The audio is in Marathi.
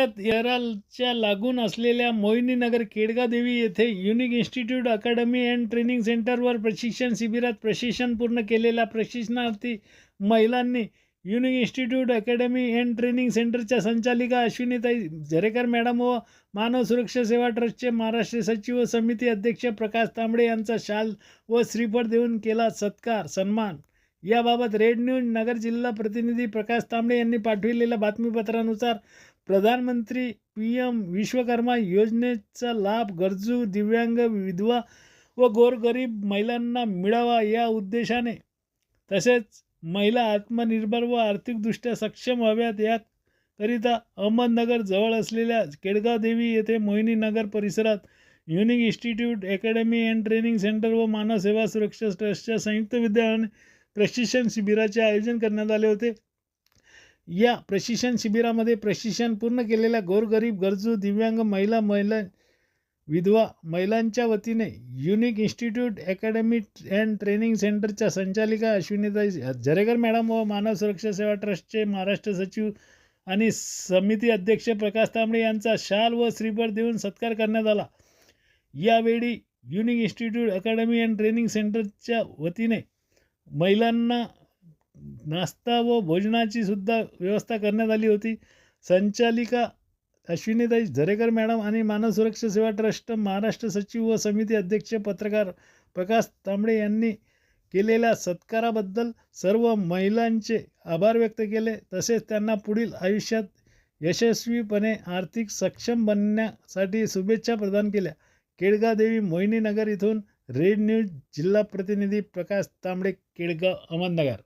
जत येरालच्या लागून असलेल्या मोहिनीनगर केडगा देवी येथे unique institute academy and training सेंटरवर प्रशिक्षण शिबिरात प्रशिक्षण पूर्ण केलेल्या प्रशिक्षणार्थी महिलांनी unique institute academy and training सेंटरच्या संचालिका अश्विनीताई झरेकर मॅडम व मानव सुरक्षा सेवा ट्रस्टचे महाराष्ट्र सचिव व समिती अध्यक्ष प्रकाश तांबडे यांचा शाल व श्रीफळ देऊन केला सन्मान। याबाबत रेड न्यूज नगर जिल्हा प्रतिनिधी प्रकाश तांबडे यांनी पाठविलेल्या बातमीपत्रानुसार प्रधानमंत्री PM विश्वकर्मा योजनेचा लाभ गरजू दिव्यांग विधवा व गोरगरीब महिलांना मिळावा या उद्देशाने तसेच महिला आत्मनिर्भर व आर्थिकदृष्ट्या सक्षम व्हाव्यात याकरिता अहमदनगर जवळ असलेल्या केडगाव देवी येथे मोहिनीनगर परिसरात unique institute academy and training centre व मानव सेवा सुरक्षा ट्रस्टच्या संयुक्त विद्यमाने प्रशिक्षण शिबिराचे आयोजन करण्यात आले होते। या प्रशिक्षण शिबिरामध्ये प्रशिक्षण पूर्ण केलेल्या गोरगरीब गरजू दिव्यांग महिला विधवा महिलांच्या वतीने unique institute academy and training सेंटरच्या संचालिका अश्विनीताई झरेकर मॅडम व मानव सुरक्षा सेवा ट्रस्टचे महाराष्ट्र सचिव आणि समिती अध्यक्ष प्रकाश तांबडे यांचा शाल व श्रीफळ देऊन सत्कार करण्यात आला। यावेळी unique institute academy and training सेंटरच्या वतीने महिलांना नाश्ता व भोजनाची सुद्धा व्यवस्था करण्यात आली होती। संचालिका अश्विनीताई झरेकर मॅडम आणि मानव सुरक्षा सेवा ट्रस्ट महाराष्ट्र सचिव व समिती अध्यक्ष पत्रकार प्रकाश तांबडे यांनी केलेल्या सत्काराबद्दल सर्व महिलांचे आभार व्यक्त केले। तसेच त्यांना पुढील आयुष्यात यशस्वीपणे आर्थिक सक्षम बनण्यासाठी शुभेच्छा प्रदान केल्या। केडगा देवी मोहिनीनगर इथून रेड न्यूज जिल्हा प्रतिनिधी प्रकाश तांबडे, केडगाव, अहमदनगर।